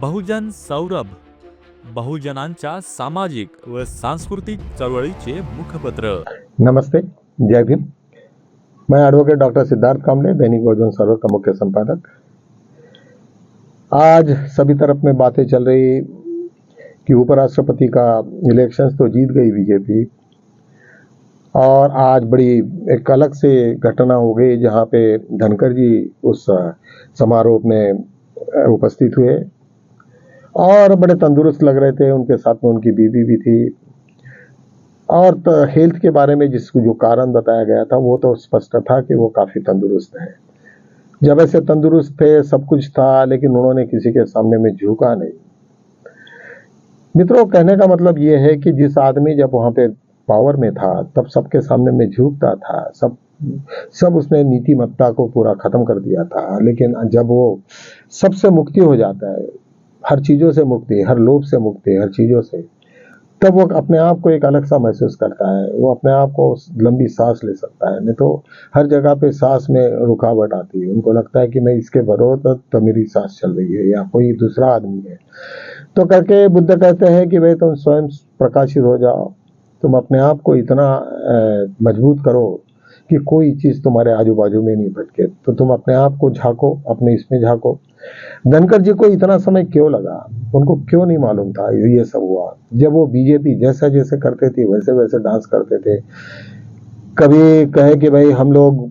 बहुजन सौरभ, बहुजनांच्या सामाजिक व सांस्कृतिक चळवळीचे मुखपत्र। नमस्ते, जय भीम। मैं एडवोकेट डॉक्टर सिद्धार्थ कामले, दैनिक बहुजन सौरभ का मुख्य संपादक। आज सभी तरफ में बातें चल रही कि उपराष्ट्रपति का इलेक्शंस तो जीत गई बीजेपी, और आज बड़ी एक अलग से घटना हो गई जहां पे धनखड़ जी उस समारोह में उपस्थित हुए और बड़े तंदुरुस्त लग रहे थे। उनके साथ में उनकी बीवी भी थी, और हेल्थ के बारे में जिसको जो कारण बताया गया था वो तो स्पष्ट था कि वो काफी तंदुरुस्त है। जब ऐसे तंदुरुस्त थे, सब कुछ था, लेकिन उन्होंने किसी के सामने में झुका नहीं। मित्रों, कहने का मतलब ये है कि जिस आदमी जब वहां पे पावर में था तब सबके सामने में झुकता था, सब उसने नीतिमत्ता को पूरा खत्म कर दिया था। लेकिन जब वो सबसे मुक्ति हो जाता है, हर चीजों से मुक्ति, हर लोभ से मुक्ति, हर चीजों से, तब वो अपने आप को एक अलग सा महसूस करता है। वो अपने आप को लंबी सांस ले सकता है। नहीं तो हर जगह पे सांस में रुकावट आती है। उनको लगता है कि मैं इसके बरोबर तो मेरी सांस चल रही है या कोई दूसरा आदमी है। तो करके बुद्ध कहते हैं कि भाई तुम स्वयं प्रकाशित हो जाओ, तुम अपने आप को इतना मजबूत करो कि कोई चीज तुम्हारे आजू बाजू में नहीं भटके। तो तुम अपने आप को झांको, अपने इसमें झांको। धनखड़ जी को इतना समय क्यों लगा? उनको क्यों नहीं मालूम था ये सब हुआ? जब वो बीजेपी जैसा जैसे करते थे वैसे वैसे डांस करते थे। कभी कहे कि भाई हम लोग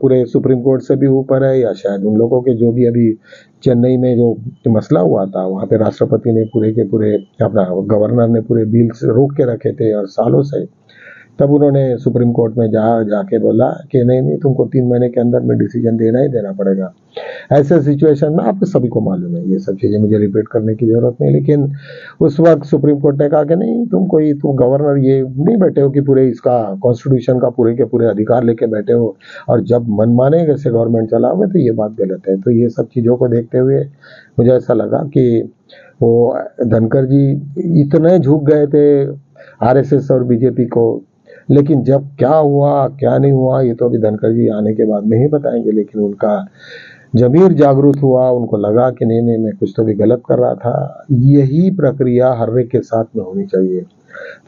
पूरे सुप्रीम कोर्ट से भी ऊपर है, या शायद उन लोगों के जो भी अभी चेन्नई में जो मसला हुआ था वहां पे राष्ट्रपति ने पूरे के पूरे, अपना गवर्नर ने पूरे बिल रोक के रखे थे और सालों से, तब उन्होंने सुप्रीम कोर्ट में जाके बोला कि नहीं, तुमको 3 महीने के अंदर में डिसीजन देना ही देना पड़ेगा। ऐसे सिचुएशन में आप सभी को मालूम है, ये सब चीजें मुझे रिपीट करने की जरूरत नहीं। लेकिन उस वक्त सुप्रीम कोर्ट ने कहा कि नहीं, तुम गवर्नर ये नहीं बैठे हो कि पूरे इसका कॉन्स्टिट्यूशन का पूरे के पूरे अधिकार लेके बैठे हो, और जब मनमाने कैसे गवर्नमेंट चलाओगे तो ये बात गलत है। तो ये सब चीजों को देखते हुए मुझे ऐसा लगा कि वो धनखड़ जी इतने झुक गए थे आरएसएस और बीजेपी को। लेकिन जब क्या हुआ क्या नहीं हुआ ये तो अभी धनखड़ जी आने के बाद में ही बताएंगे। लेकिन उनका जमीर जागरूक हुआ, उनको लगा कि नहीं, मैं कुछ तो भी गलत कर रहा था। यही प्रक्रिया हर एक के साथ में होनी चाहिए।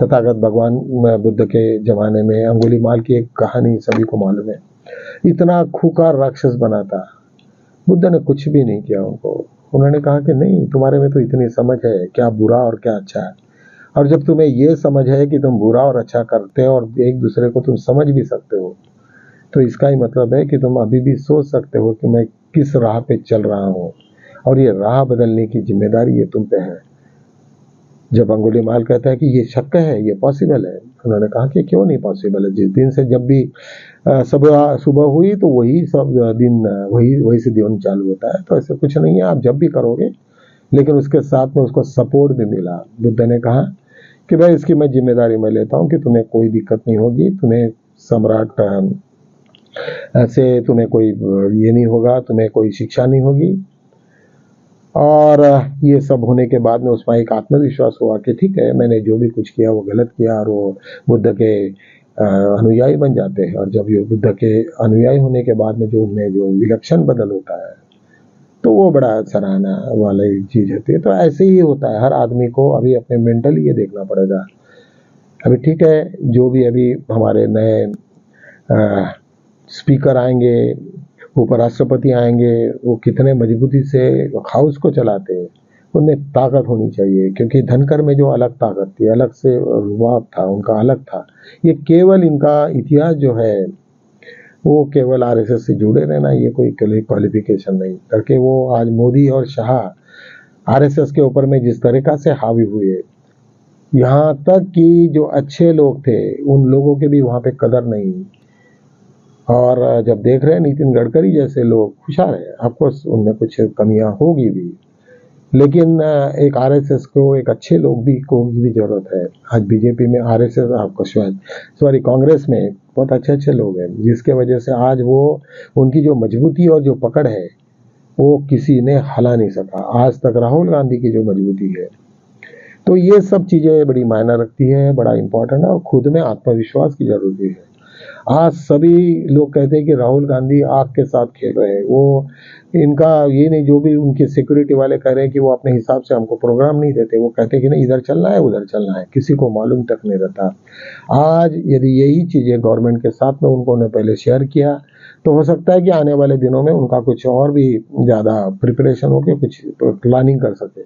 तथागत भगवान बुद्ध के जमाने में अंगुलीमाल की एक कहानी सभी को मालूम है। इतना खूंखार राक्षस बना था, बुद्ध ने कुछ भी नहीं किया उनको। उन्होंने कहा कि नहीं, तुम्हारे में तो इतनी समझ है क्या बुरा और क्या अच्छा है, और जब तुम्हें ये समझ है कि तुम बुरा और अच्छा करते हो और एक दूसरे को तुम समझ भी सकते हो, तो इसका ही मतलब है कि तुम अभी भी सोच सकते हो कि मैं किस राह पे चल रहा हूं, और ये राह बदलने की जिम्मेदारी ये तुम पे है। जब अंगुलीमाल कहता है कि ये शक्य है, ये पॉसिबल है, उन्होंने कहा कि क्यों नहीं पॉसिबल है। जिस दिन से जब भी सुबह हुई तो वही सब दिन वही से दिन चालू होता है। तो ऐसे कुछ नहीं है, आप जब भी करोगे। लेकिन उसके साथ में उसको सपोर्ट भी मिला। बुद्ध ने कहा कि भाई इसकी मैं जिम्मेदारी मैं लेता हूं कि तुम्हें कोई दिक्कत नहीं होगी, तुम्हें सम्राट ऐसे तुम्हें कोई ये नहीं होगा, तुम्हें कोई शिक्षा नहीं होगी। और ये सब होने के बाद में उसमें एक आत्मविश्वास हुआ कि ठीक है, मैंने जो भी कुछ किया वो गलत किया, और वो बुद्ध के अनुयायी बन जाते हैं। और जब ये बुद्ध के अनुयायी होने के बाद में जो उनमें जो विलक्षण बदल होता है तो वो बड़ा सराहना वाली चीज होती है। तो ऐसे ही होता है, हर आदमी को अभी अपने मेंटली ये देखना पड़ेगा। अभी ठीक है, जो भी अभी हमारे नए स्पीकर आएंगे, उपराष्ट्रपति आएंगे, वो कितने मजबूती से हाउस को चलाते हैं, उनमें ताकत होनी चाहिए। क्योंकि धनखड़ में जो अलग ताकत थी, अलग से रुबाब था, उनका अलग था। ये केवल इनका इतिहास जो है वो केवल आरएसएस से जुड़े रहना, ये कोई क्वालिफिकेशन नहीं करके वो आज मोदी और शाह आरएसएस के ऊपर में जिस तरीका से हावी हुए, यहाँ तक कि जो अच्छे लोग थे उन लोगों के भी वहां पे कदर नहीं। और जब देख रहे हैं नितिन गडकरी जैसे लोग खुशहाल है, ऑफकोर्स उनमें कुछ कमियां होगी भी, लेकिन एक आरएसएस को एक अच्छे लोग भी को भी जरूरत है। आज बीजेपी में आरएसएस आपको सॉरी कांग्रेस में बहुत अच्छे लोग हैं, जिसके वजह से आज वो उनकी जो मजबूती और जो पकड़ है वो किसी ने हला नहीं सका आज तक। राहुल गांधी की जो मजबूती है, तो ये सब चीजें बड़ी मायना रखती है, बड़ा इंपॉर्टेंट है। और खुद में आत्मविश्वास की जरूरत है। आज सभी लोग कहते हैं कि राहुल गांधी आग के साथ खेल रहे हैं। वो इनका ये नहीं, जो भी उनके सिक्योरिटी वाले कह रहे हैं कि वो अपने हिसाब से हमको प्रोग्राम नहीं देते, वो कहते हैं कि नहीं इधर चलना है उधर चलना है, किसी को मालूम तक नहीं रहता। आज यदि यही चीज़ें गवर्नमेंट के साथ में उन्होंने पहले शेयर किया तो हो सकता है कि आने वाले दिनों में उनका कुछ और भी ज़्यादा प्रिपरेशन हो के कुछ प्लानिंग कर सके।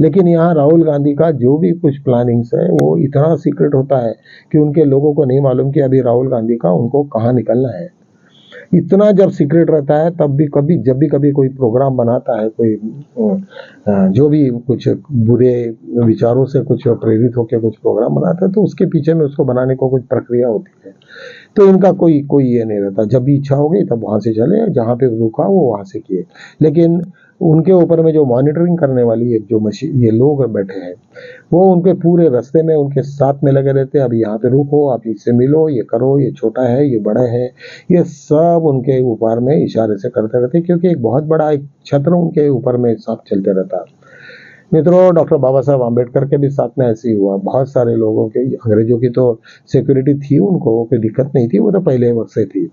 लेकिन यहाँ राहुल गांधी का जो भी कुछ प्लानिंग्स है वो इतना सीक्रेट होता है कि उनके लोगों को नहीं मालूम कि अभी राहुल गांधी का उनको कहाँ निकलना है। इतना जब सीक्रेट रहता है तब भी कभी जब भी कभी कोई प्रोग्राम बनाता है, कोई जो भी कुछ बुरे विचारों से कुछ प्रेरित होकर कुछ प्रोग्राम बनाता है तो उसके पीछे में उसको बनाने को कुछ प्रक्रिया होती है। तो इनका कोई कोई ये नहीं रहता, जब भी इच्छा हो गई तब वहाँ से चले, जहाँ पे रुका वो वहाँ से किए। लेकिन उनके ऊपर में जो मॉनिटरिंग करने वाली एक जो मशीन ये लोग बैठे हैं वो उनके पूरे रास्ते में उनके साथ में लगे रहते हैं। अभी यहाँ पे रुको, आप इससे मिलो, ये करो, ये छोटा है, ये बड़ा है, ये सब उनके ऊपर में इशारे से करते रहते हैं, क्योंकि एक बहुत बड़ा एक छत्र उनके ऊपर में सब चलते रहता है। मित्रों, डॉक्टर बाबा साहब आम्बेडकर के भी साथ में ऐसे ही हुआ। बहुत सारे लोगों के, अंग्रेजों की तो सिक्योरिटी थी, उनको कोई दिक्कत नहीं थी, वो तो पहले वक्त से थी।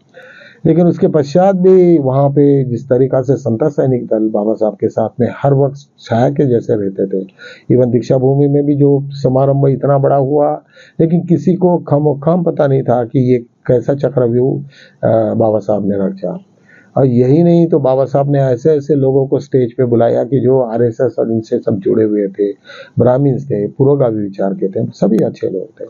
लेकिन उसके पश्चात भी वहाँ पे जिस तरीका से समता सैनिक दल बाबा साहब के साथ में हर वक्त छाया के जैसे रहते थे। इवन दीक्षा भूमि में भी जो समारंभ इतना बड़ा हुआ, लेकिन किसी को खाम पता नहीं था कि ये कैसा चक्रव्यूह बाबा साहब ने रचा। और यही नहीं तो बाबा साहब ने ऐसे ऐसे लोगों को स्टेज पे बुलाया कि जो आरएसएस और इनसे सब जुड़े हुए थे, ब्राह्मण्स थे, पुरोगामी विचार के थे, सभी अच्छे लोग थे।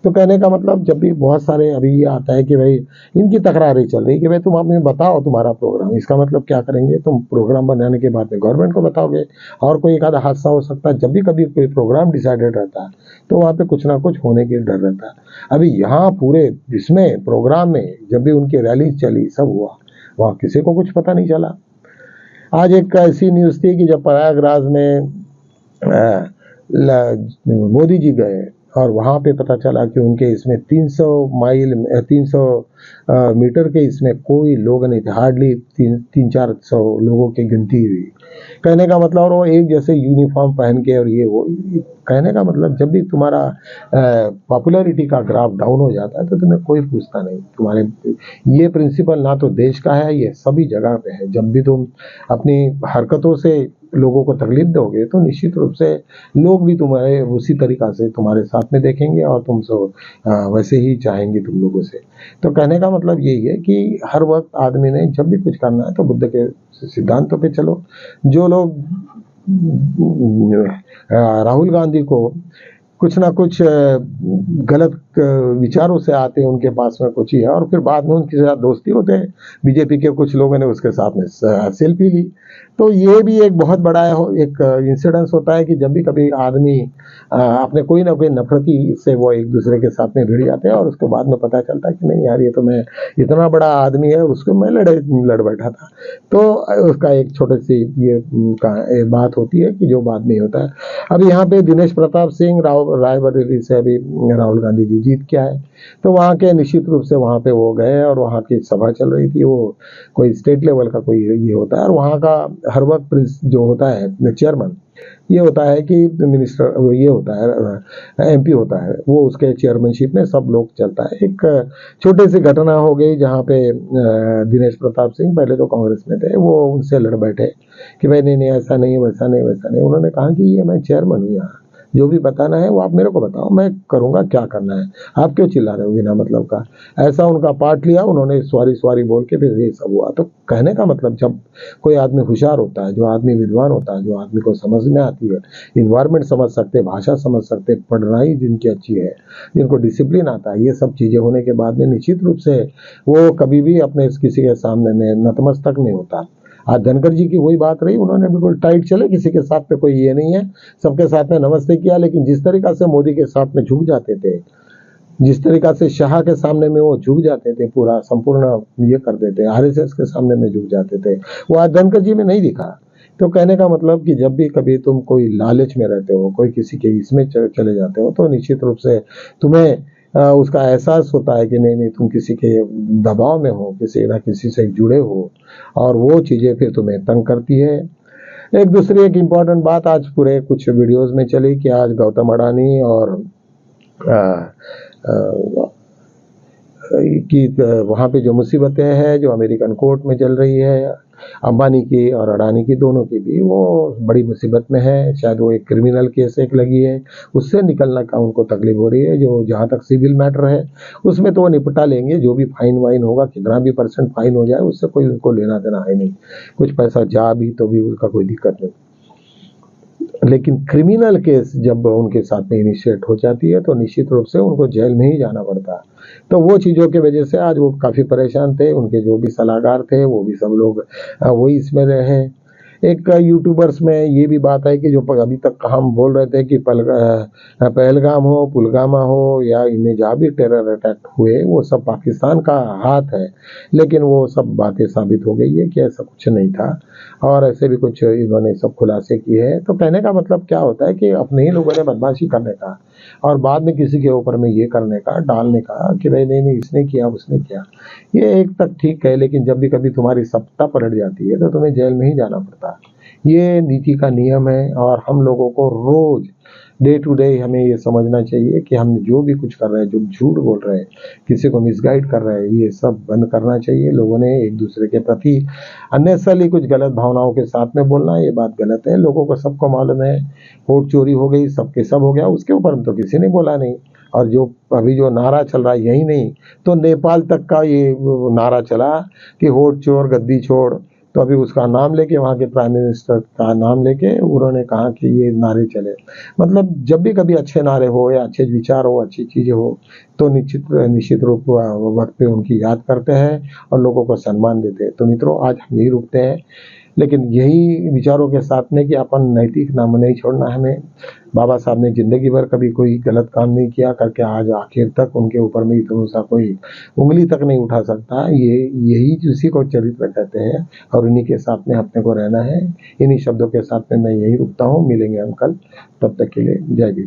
तो कहने का मतलब जब भी बहुत सारे अभी ये आता है कि भाई इनकी तकरारें चल रही कि भाई तुम हमें बताओ तुम्हारा प्रोग्राम, इसका मतलब क्या करेंगे, तुम प्रोग्राम बनाने के बाद में गवर्नमेंट को बताओगे। और कोई एक आधा हादसा हो सकता है, जब भी कभी कोई प्रोग्राम डिसाइडेड रहता है तो वहाँ पे कुछ ना कुछ होने की डर रहता है। अभी यहाँ पूरे इसमें प्रोग्राम में जब भी उनकी रैली चली, सब हुआ, वहाँ किसी को कुछ पता नहीं चला। आज एक ऐसी न्यूज़ थी कि जब प्रयागराज में मोदी जी गए और वहाँ पे पता चला कि उनके इसमें 300 मीटर के इसमें कोई लोग नहीं थे, हार्डली 300-400 लोगों की गिनती हुई। कहने का मतलब, और वो एक जैसे यूनिफॉर्म पहन के, और ये वो, कहने का मतलब जब भी तुम्हारा पॉपुलैरिटी का ग्राफ डाउन हो जाता है तो तुम्हें कोई पूछता नहीं। तुम्हारे ये प्रिंसिपल ना तो देश का है, ये सभी जगह पे है। जब भी तुम अपनी हरकतों से लोगों को तकलीफ दोगे तो निश्चित रूप से लोग भी तुम्हारे उसी तरीका से तुम्हारे साथ में देखेंगे और तुमसे वैसे ही चाहेंगे तुम लोगों से। तो कहने का मतलब यही है कि हर वक्त आदमी ने जब भी कुछ करना है तो बुद्ध के सिद्धांतों पे चलो। जो लोग राहुल गांधी को कुछ ना कुछ गलत विचारों से आते हैं, उनके पास में कुछ ही है, और फिर बाद में उनके साथ दोस्ती होते हैं। बीजेपी के कुछ लोगों ने उसके साथ में सेल्फी ली। तो ये भी एक बहुत बड़ा एक इंसिडेंस होता है कि जब भी कभी आदमी अपने कोई ना कोई नफरती से वो एक दूसरे के साथ में भिड़ जाते हैं और उसके बाद में पता चलता है कि नहीं यार, ये तो मैं इतना बड़ा आदमी है, उसको मैं लड़ बैठा था। तो उसका एक छोटे सी ये बात होती है कि जो बाद में होता है। अब यहाँ पे दिनेश प्रताप सिंह रायबरेली से अभी राहुल गांधी जी जीत के आए, तो वहाँ के निश्चित रूप से वहाँ पे वो गए और वहाँ की सभा चल रही थी। वो कोई स्टेट लेवल का कोई ये होता है, और वहाँ का हर वक्त जो होता है चेयरमैन, ये होता है कि मिनिस्टर, ये होता है एमपी होता है, वो उसके चेयरमैनशिप में सब लोग चलता है। एक छोटी सी घटना हो गई जहाँ पे दिनेश प्रताप सिंह पहले तो कांग्रेस में थे, वो उनसे लड़ बैठे कि भाई नहीं ऐसा नहीं, वैसा नहीं, वैसा नहीं। उन्होंने कहा कि ये मैं चेयरमैन हूँ, यहाँ जो भी बताना है वो आप मेरे को बताओ, मैं करूँगा, क्या करना है, आप क्यों चिल्ला रहे हो बिना मतलब का। ऐसा उनका पार्ट लिया उन्होंने, सॉरी बोल के फिर ये सब हुआ। तो कहने का मतलब, जब कोई आदमी होशियार होता है, जो आदमी विद्वान होता है, जो आदमी को समझ में आती है, इन्वायरमेंट समझ सकते, भाषा समझ सकते, पढ़ाई जिनकी अच्छी है, जिनको डिसिप्लिन आता है, ये सब चीज़ें होने के बाद में निश्चित रूप से वो कभी भी अपने किसी के सामने में नतमस्तक नहीं होता। आज धनखड़ जी की वही बात रही, उन्होंने बिल्कुल टाइट चले, किसी के साथ पे कोई ये नहीं है, सबके साथ में नमस्ते किया। लेकिन जिस तरीका से मोदी के साथ में झुक जाते थे, जिस तरीका से शाह के सामने में वो झुक जाते थे, पूरा संपूर्ण ये कर देते, आरएसएस के सामने में झुक जाते थे, वो आज धनखड़ जी में नहीं दिखा। तो कहने का मतलब कि जब भी कभी तुम कोई लालच में रहते हो, कोई किसी के इसमें चले जाते हो, तो निश्चित रूप से तुम्हें उसका एहसास होता है कि नहीं तुम किसी के दबाव में हो, किसी ना किसी से जुड़े हो, और वो चीज़ें फिर तुम्हें तंग करती है। एक दूसरी एक इम्पॉर्टेंट बात आज पूरे कुछ वीडियोस में चली कि आज गौतम अडानी और कि वहाँ पे जो मुसीबतें हैं जो अमेरिकन कोर्ट में चल रही है, अंबानी की और अडानी की दोनों की भी, वो बड़ी मुसीबत में है। शायद वो एक क्रिमिनल केस एक लगी है, उससे निकलना का उनको तकलीफ हो रही है। जो जहाँ तक सिविल मैटर है उसमें तो वो निपटा लेंगे, जो भी फाइन वाइन होगा, कितना भी % फाइन हो जाए, उससे कोई उनको लेना देना है नहीं। कुछ पैसा जा भी तो भी उसका कोई दिक्कत नहीं। लेकिन क्रिमिनल केस जब उनके साथ में इनिशिएट हो जाती है तो निश्चित रूप से उनको जेल में ही जाना पड़ता है। तो वो चीज़ों की वजह से आज वो काफ़ी परेशान थे। उनके जो भी सलाहकार थे वो भी सब लोग वही इसमें रहे। एक यूट्यूबर्स में ये भी बात है कि जो अभी तक हम बोल रहे थे कि पहलगाम हो, पुलवामा हो या इनमें जहाँ भी टेरर अटैक हुए वो सब पाकिस्तान का हाथ है, लेकिन वो सब बातें साबित हो गई है कि ऐसा कुछ नहीं था। और ऐसे भी कुछ इन्होंने सब खुलासे किए हैं। तो कहने का मतलब क्या होता है कि अपने ही लोगों ने बदमाशी करने का और बाद में किसी के ऊपर में ये करने का, डालने का कि भाई नहीं इसने किया उसने किया, ये एक तक ठीक है। लेकिन जब भी कभी तुम्हारी सत्ता पलट जाती है तो तुम्हें जेल में ही जाना पड़ता है। ये नीति का नियम है और हम लोगों को रोज डे टू डे हमें ये समझना चाहिए कि हम जो भी कुछ कर रहे हैं, जो झूठ बोल रहे हैं, किसी को मिसगाइड कर रहे हैं, ये सब बंद करना चाहिए। लोगों ने एक दूसरे के प्रति अननेसेसरली कुछ गलत भावनाओं के साथ में बोलना, ये बात गलत है। लोगों को सबको मालूम है वोट चोरी हो गई, सबके सब हो गया, उसके ऊपर तो किसी ने बोला नहीं। और जो अभी जो नारा चल रहा है, यही नहीं तो नेपाल तक का ये नारा चला कि वोट चोर गद्दी छोड़, तो अभी उसका नाम लेके वहाँ के प्राइम मिनिस्टर का नाम लेके उन्होंने कहा कि ये नारे चले। मतलब जब भी कभी अच्छे नारे हो या अच्छे विचार हो, अच्छी चीज़ें हो, तो निश्चित रूप वक्त पे उनकी याद करते हैं और लोगों को सम्मान देते हैं। तो मित्रों, आज हम यही रुकते हैं, लेकिन यही विचारों के साथ में कि अपन नैतिक नाम नहीं छोड़ना है हमें। बाबा साहब ने जिंदगी भर कभी कोई गलत काम नहीं किया करके आज आखिर तक उनके ऊपर में इतना सा कोई उंगली तक नहीं उठा सकता। ये यही उसी को चरित्र कहते हैं और इन्हीं के साथ में अपने को रहना है। इन्हीं शब्दों के साथ में मैं यही रुकता हूँ। मिलेंगे हम कल, तब तक के लिए जय हिंद।